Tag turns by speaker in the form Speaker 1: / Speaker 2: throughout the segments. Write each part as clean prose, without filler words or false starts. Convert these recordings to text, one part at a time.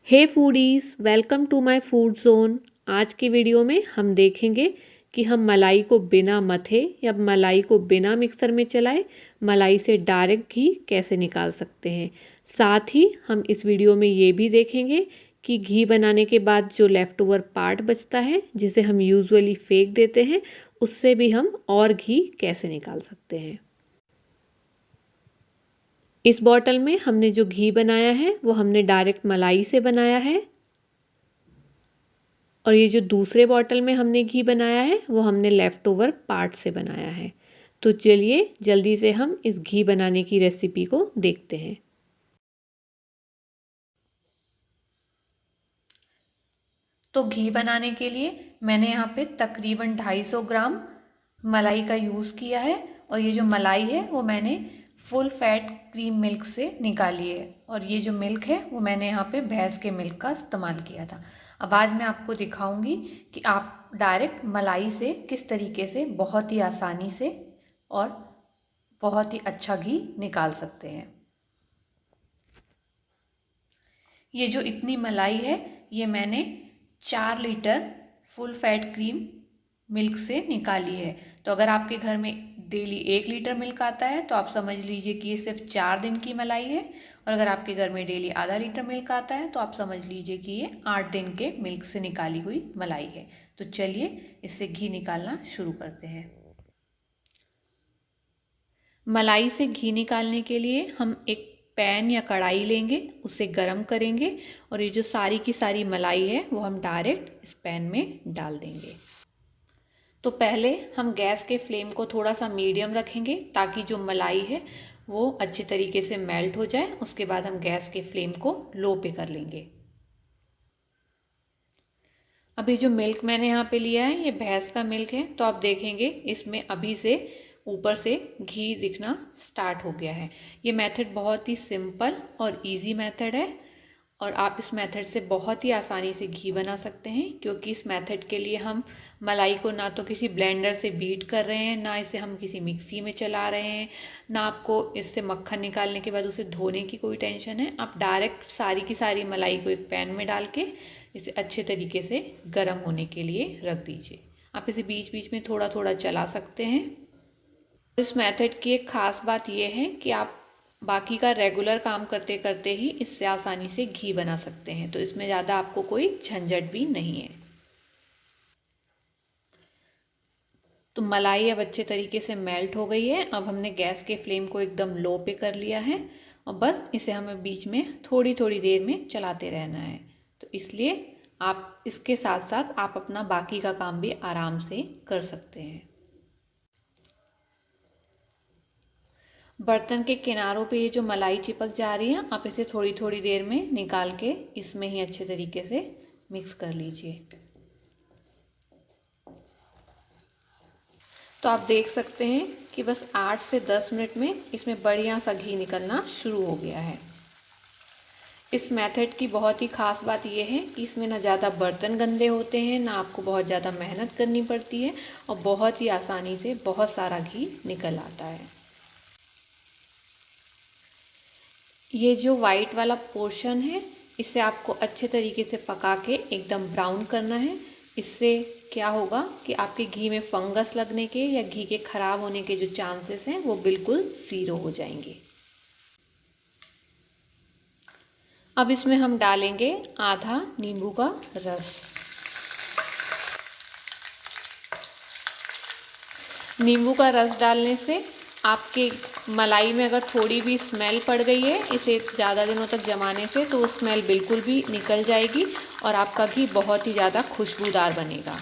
Speaker 1: Hey foodies, welcome to my food zone. आज की video में हम देखेंगे कि हम मलाई को बिना मथे या मलाई को बिना मिक्सर में चलाए मलाई से डायरेक्ट घी कैसे निकाल सकते हैं। साथ ही हम इस वीडियो में ये भी देखेंगे कि घी बनाने के बाद जो लेफ़्ट ओवर पार्ट बचता है, जिसे हम यूजुअली फेंक देते हैं, उससे भी हम और घी कैसे निकाल सकते हैं। इस बॉटल में हमने जो घी बनाया है वो हमने डायरेक्ट मलाई से बनाया है, और ये जो दूसरे बॉटल में हमने घी बनाया है वो हमने लेफ़्ट ओवर पार्ट से बनाया है। तो चलिए जल्दी से हम इस घी बनाने की रेसिपी को देखते हैं। तो घी बनाने के लिए मैंने यहाँ पे तकरीबन 250 ग्राम मलाई का यूज़ किया है, और ये जो मलाई है वो मैंने फुल फैट क्रीम मिल्क से निकाली है, और ये जो मिल्क है वो मैंने यहाँ पे भैंस के मिल्क का इस्तेमाल किया था। अब आज मैं आपको दिखाऊंगी कि आप डायरेक्ट मलाई से किस तरीके से बहुत ही आसानी से और बहुत ही अच्छा घी निकाल सकते हैं। ये जो इतनी मलाई है ये मैंने 4 litre full fat cream milk से निकाली है। तो अगर आपके घर में डेली 1 लीटर मिल्क आता है तो आप समझ लीजिए कि ये सिर्फ 4 दिन की मलाई है, और अगर आपके घर में डेली आधा लीटर मिल्क आता है तो आप समझ लीजिए कि ये 8 दिन के मिल्क से निकाली हुई मलाई है। तो चलिए इससे घी निकालना शुरू करते हैं। मलाई से घी निकालने के लिए हम एक पैन या कढ़ाई लेंगे, उसे गरम करेंगे, और ये जो सारी की सारी मलाई है वो हम डायरेक्ट इस पैन में डाल देंगे। तो पहले हम गैस के फ्लेम को थोड़ा सा मीडियम रखेंगे ताकि जो मलाई है वो अच्छे तरीके से मेल्ट हो जाए। उसके बाद हम गैस के फ्लेम को लो पे कर लेंगे। अभी जो मिल्क मैंने यहाँ पे लिया है ये भैंस का मिल्क है, तो आप देखेंगे इसमें अभी से ऊपर से घी दिखना स्टार्ट हो गया है। ये मेथड बहुत ही सिंपल और इजी मेथड है, और आप इस मेथड से बहुत ही आसानी से घी बना सकते हैं, क्योंकि इस मेथड के लिए हम मलाई को ना तो किसी ब्लेंडर से बीट कर रहे हैं, ना इसे हम किसी मिक्सी में चला रहे हैं, ना आपको इससे मक्खन निकालने के बाद उसे धोने की कोई टेंशन है। आप डायरेक्ट सारी की सारी मलाई को एक पैन में डाल के इसे अच्छे तरीके से गर्म होने के लिए रख दीजिए। आप इसे बीच बीच में थोड़ा थोड़ा चला सकते हैं। इस मेथड की एक ख़ास बात यह है कि आप बाकी का रेगुलर काम करते करते ही इससे आसानी से घी बना सकते हैं, तो इसमें ज़्यादा आपको कोई झंझट भी नहीं है। तो मलाई अब अच्छे तरीके से मेल्ट हो गई है। अब हमने गैस के फ्लेम को एकदम लो पे कर लिया है, और बस इसे हमें बीच में थोड़ी थोड़ी देर में चलाते रहना है। तो इसलिए आप इसके साथ साथ आप अपना बाकी का काम भी आराम से कर सकते हैं। बर्तन के किनारों पे ये जो मलाई चिपक जा रही है, आप इसे थोड़ी थोड़ी देर में निकाल के इसमें ही अच्छे तरीके से मिक्स कर लीजिए। तो आप देख सकते हैं कि बस 8 से 10 मिनट में इसमें बढ़िया सा घी निकलना शुरू हो गया है। इस मेथड की बहुत ही ख़ास बात यह है कि इसमें ना ज़्यादा बर्तन गंदे होते हैं, ना आपको बहुत ज़्यादा मेहनत करनी पड़ती है, और बहुत ही आसानी से बहुत सारा घी निकल आता है। ये जो वाइट वाला पोर्शन है इसे आपको अच्छे तरीके से पका के एकदम ब्राउन करना है। इससे क्या होगा कि आपके घी में फंगस लगने के या घी के ख़राब होने के जो चांसेस हैं वो बिल्कुल ज़ीरो हो जाएंगे। अब इसमें हम डालेंगे आधा नींबू का रस। नींबू का रस डालने से आपके मलाई में अगर थोड़ी भी स्मेल पड़ गई है इसे ज़्यादा दिनों तक जमाने से, तो वो स्मेल बिल्कुल भी निकल जाएगी और आपका घी बहुत ही ज़्यादा खुशबूदार बनेगा।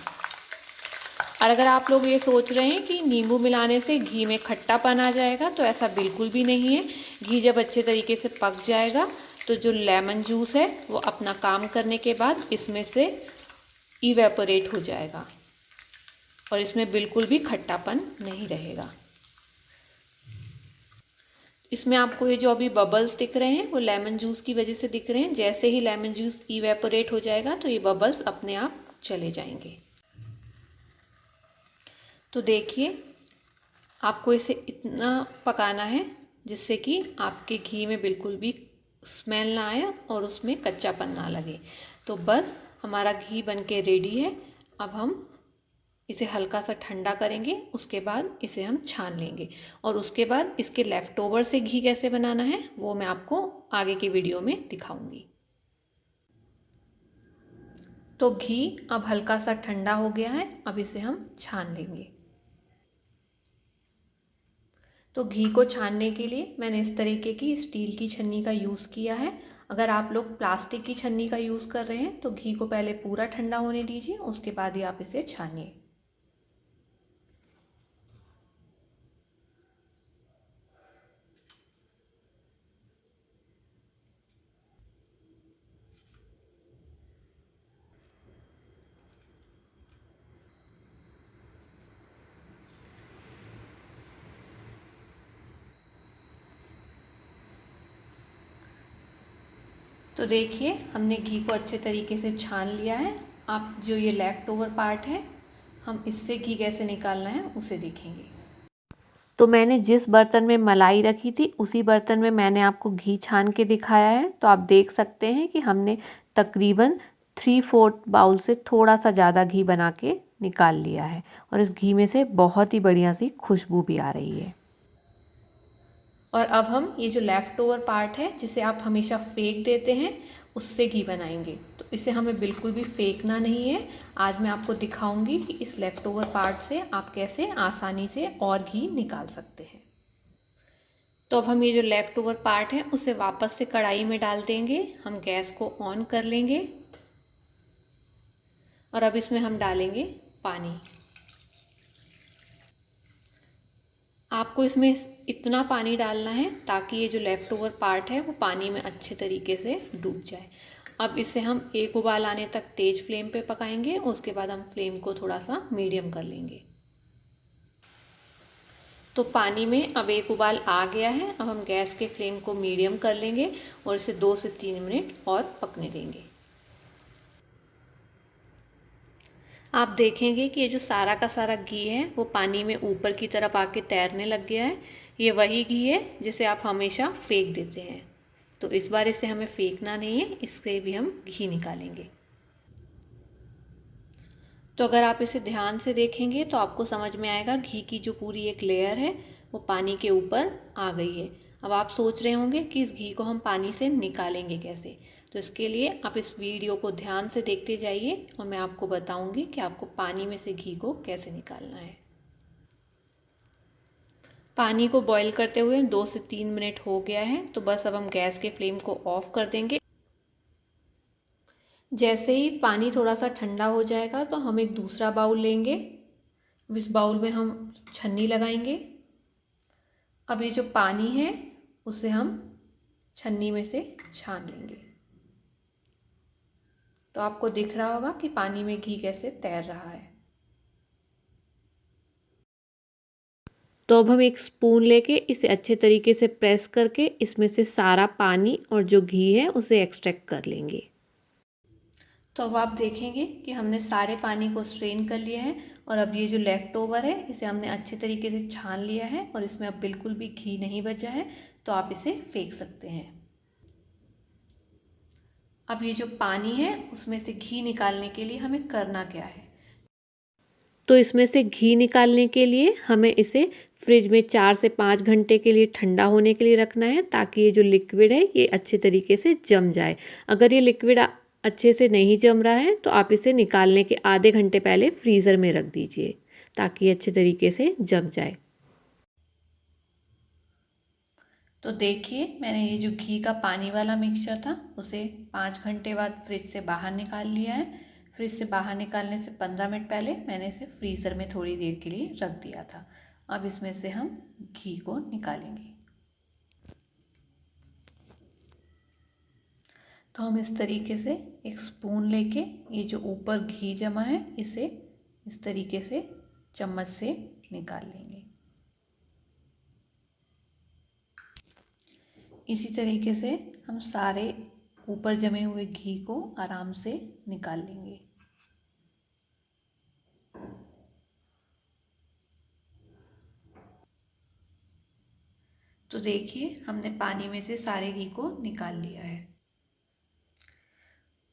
Speaker 1: और अगर आप लोग ये सोच रहे हैं कि नींबू मिलाने से घी में खट्टापन आ जाएगा, तो ऐसा बिल्कुल भी नहीं है। घी जब अच्छे तरीके से पक जाएगा तो जो लेमन जूस है वो अपना काम करने के बाद इसमें से इवेपोरेट हो जाएगा, और इसमें बिल्कुल भी खट्टापन नहीं रहेगा। इसमें आपको ये जो अभी बबल्स दिख रहे हैं वो लेमन जूस की वजह से दिख रहे हैं। जैसे ही लेमन जूस इवेपोरेट हो जाएगा तो ये बबल्स अपने आप चले जाएंगे। तो देखिए आपको इसे इतना पकाना है जिससे कि आपके घी में बिल्कुल भी स्मेल ना आए और उसमें कच्चापन ना लगे। तो बस हमारा घी बनके रेडी है। अब हम इसे हल्का सा ठंडा करेंगे, उसके बाद इसे हम छान लेंगे और उसके बाद इसके लेफ़्ट ओवर से घी कैसे बनाना है वो मैं आपको आगे की वीडियो में दिखाऊंगी। तो घी अब हल्का सा ठंडा हो गया है, अब इसे हम छान लेंगे। तो घी को छानने के लिए मैंने इस तरीके की स्टील की छन्नी का यूज़ किया है। अगर आप लोग प्लास्टिक की छन्नी का यूज़ कर रहे हैं तो घी को पहले पूरा ठंडा होने दीजिए, उसके बाद ही आप इसे छानिए। तो देखिए हमने घी को अच्छे तरीके से छान लिया है। आप जो ये लेफ़्ट ओवर पार्ट है, हम इससे घी कैसे निकालना है उसे देखेंगे। तो मैंने जिस बर्तन में मलाई रखी थी उसी बर्तन में मैंने आपको घी छान के दिखाया है। तो आप देख सकते हैं कि हमने तकरीबन 3/4 बाउल से थोड़ा सा ज़्यादा घी बना के निकाल लिया है और इस घी में से बहुत ही बढ़िया सी खुशबू भी आ रही है। और अब हम ये जो लेफ़्ट ओवर पार्ट है जिसे आप हमेशा फेंक देते हैं उससे घी बनाएंगे। तो इसे हमें बिल्कुल भी फेंकना नहीं है। आज मैं आपको दिखाऊंगी कि इस लेफ़्ट ओवर पार्ट से आप कैसे आसानी से और घी निकाल सकते हैं। तो अब हम ये जो लेफ़्ट ओवर पार्ट है उसे वापस से कढ़ाई में डाल देंगे। हम गैस को ऑन कर लेंगे और अब इसमें हम डालेंगे पानी। आपको इसमें इतना पानी डालना है ताकि ये जो लेफ़्ट ओवर पार्ट है वो पानी में अच्छे तरीके से डूब जाए। अब इसे हम एक उबाल आने तक तेज़ फ्लेम पे पकाएंगे, उसके बाद हम फ्लेम को थोड़ा सा मीडियम कर लेंगे। तो पानी में अब एक उबाल आ गया है। अब हम गैस के फ्लेम को मीडियम कर लेंगे और इसे 2 से 3 मिनट और पकने देंगे। आप देखेंगे कि ये जो सारा का सारा घी है वो पानी में ऊपर की तरफ आके तैरने लग गया है। ये वही घी है जिसे आप हमेशा फेंक देते हैं। तो इस बार इसे हमें फेंकना नहीं है, इससे भी हम घी निकालेंगे। तो अगर आप इसे ध्यान से देखेंगे तो आपको समझ में आएगा घी की जो पूरी एक लेयर है वो पानी के ऊपर आ गई है। अब आप सोच रहे होंगे कि इस घी को हम पानी से निकालेंगे कैसे। तो इसके लिए आप इस वीडियो को ध्यान से देखते जाइए और मैं आपको बताऊंगी कि आपको पानी में से घी को कैसे निकालना है। पानी को बॉईल करते हुए 2 से 3 मिनट हो गया है। तो बस अब हम गैस के फ्लेम को ऑफ कर देंगे। जैसे ही पानी थोड़ा सा ठंडा हो जाएगा तो हम एक दूसरा बाउल लेंगे। इस बाउल में हम छन्नी लगाएंगे। अब ये जो पानी है उसे हम छन्नी में से छान लेंगे। तो आपको दिख रहा होगा कि पानी में घी कैसे तैर रहा है। तो अब हम एक स्पून लेके इसे अच्छे तरीके से प्रेस करके इसमें से सारा पानी और जो घी है उसे एक्सट्रैक्ट कर लेंगे। तो अब आप देखेंगे कि हमने सारे पानी को स्ट्रेन कर लिया है और अब ये जो लेफ़्ट ओवर है इसे हमने अच्छे तरीके से छान लिया है और इसमें अब बिल्कुल भी घी नहीं बचा है। तो आप इसे फेंक सकते हैं। अब ये जो पानी है उसमें से घी निकालने के लिए हमें करना क्या है। तो इसमें से घी निकालने के लिए हमें इसे फ्रिज में 4 से 5 घंटे के लिए ठंडा होने के लिए रखना है ताकि ये जो लिक्विड है ये अच्छे तरीके से जम जाए। अगर ये लिक्विड अच्छे से नहीं जम रहा है तो आप इसे निकालने के आधे घंटे पहले फ्रीज़र में रख दीजिए ताकि अच्छे तरीके से जम जाए। तो देखिए मैंने ये जो घी का पानी वाला मिक्सचर था उसे 5 घंटे बाद फ्रिज से बाहर निकाल लिया है। फ्रिज से बाहर निकालने से 15 मिनट पहले मैंने इसे फ्रीज़र में थोड़ी देर के लिए रख दिया था। अब इसमें से हम घी को निकालेंगे। तो हम इस तरीके से एक स्पून लेके ये जो ऊपर घी जमा है इसे इस तरीके से चम्मच से निकाल लेंगे। इसी तरीके से हम सारे ऊपर जमे हुए घी को आराम से निकाल लेंगे। तो देखिए हमने पानी में से सारे घी को निकाल लिया है।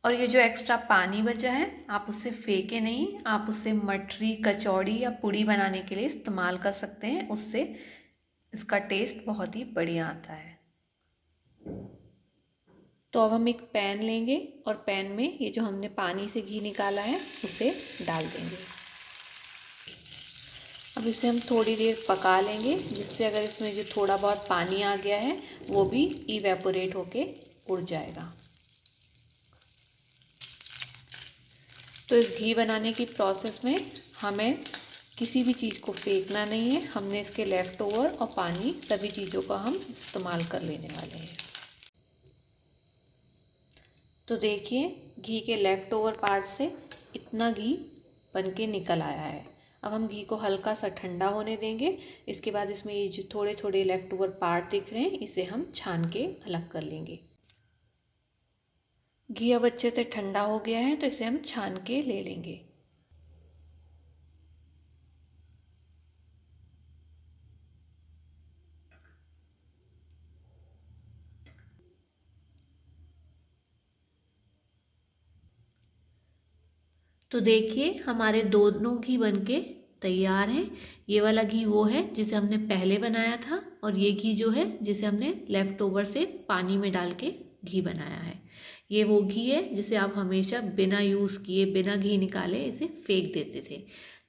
Speaker 1: और ये जो एक्स्ट्रा पानी बचा है आप उससे फेंके नहीं, आप उससे मठरी, कचौड़ी या पूड़ी बनाने के लिए इस्तेमाल कर सकते हैं। उससे इसका टेस्ट बहुत ही बढ़िया आता है। तो अब हम एक पैन लेंगे और पैन में ये जो हमने पानी से घी निकाला है उसे डाल देंगे। अब इसे हम थोड़ी देर पका लेंगे, जिससे अगर इसमें जो थोड़ा बहुत पानी आ गया है वो भी इवेपोरेट होके उड़ जाएगा। तो इस घी बनाने की प्रोसेस में हमें किसी भी चीज़ को फेंकना नहीं है। हमने इसके लेफ़्ट ओवर और पानी सभी चीज़ों का हम इस्तेमाल कर लेने वाले हैं। तो देखिए घी के लेफ़्ट ओवर पार्ट से इतना घी बन के निकल आया है। अब हम घी को हल्का सा ठंडा होने देंगे। इसके बाद इसमें ये जो थोड़े थोड़े लेफ़्ट ओवर पार्ट दिख रहे हैं इसे हम छान के अलग कर लेंगे। घी अब अच्छे से ठंडा हो गया है तो इसे हम छान के ले लेंगे। तो देखिए हमारे दोनों घी बनके तैयार हैं। ये वाला घी वो है जिसे हमने पहले बनाया था और ये घी जो है जिसे हमने लेफ़्ट ओवर से पानी में डाल के घी बनाया है। ये वो घी है जिसे आप हमेशा बिना यूज़ किए, बिना घी निकाले इसे फेंक देते थे।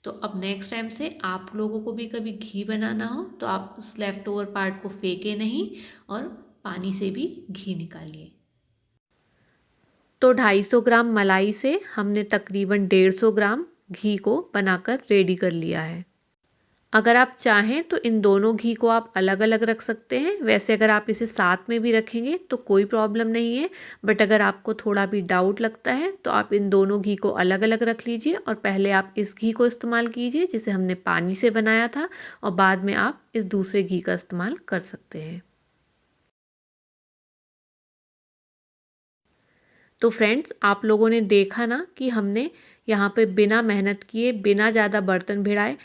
Speaker 1: तो अब नेक्स्ट टाइम से आप लोगों को भी कभी घी बनाना हो तो आप उस लेफ़्ट ओवर पार्ट को फेंके नहीं और पानी से भी घी निकालिए। तो 250 ग्राम मलाई से हमने तकरीबन 150 ग्राम घी को बनाकर रेडी कर लिया है। अगर आप चाहें तो इन दोनों घी को आप अलग अलग रख सकते हैं। वैसे अगर आप इसे साथ में भी रखेंगे तो कोई प्रॉब्लम नहीं है, बट अगर आपको थोड़ा भी डाउट लगता है तो आप इन दोनों घी को अलग अलग रख लीजिए और पहले आप इस घी को इस्तेमाल कीजिए जिसे हमने पानी से बनाया था और बाद में आप इस दूसरे घी का इस्तेमाल कर सकते हैं। तो फ्रेंड्स आप लोगों ने देखा ना कि हमने यहाँ पे बिना मेहनत किए, बिना ज़्यादा बर्तन भिड़ाए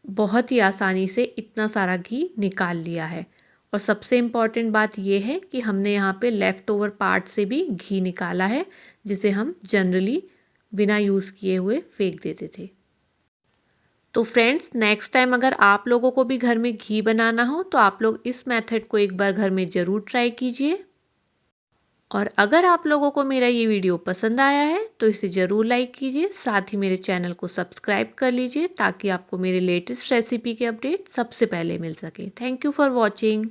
Speaker 1: बहुत ही आसानी से इतना सारा घी निकाल लिया है। और सबसे इम्पॉर्टेंट बात यह है कि हमने यहाँ पे लेफ़्ट ओवर पार्ट से भी घी निकाला है जिसे हम जनरली बिना यूज़ किए हुए फेंक देते थे। तो फ्रेंड्स नेक्स्ट टाइम अगर आप लोगों को भी घर में घी बनाना हो तो आप लोग इस मेथड को एक बार घर में ज़रूर ट्राई कीजिए। और अगर आप लोगों को मेरा ये वीडियो पसंद आया है तो इसे ज़रूर लाइक कीजिए, साथ ही मेरे चैनल को सब्सक्राइब कर लीजिए ताकि आपको मेरे लेटेस्ट रेसिपी के अपडेट सबसे पहले मिल सके। Thank you for watching.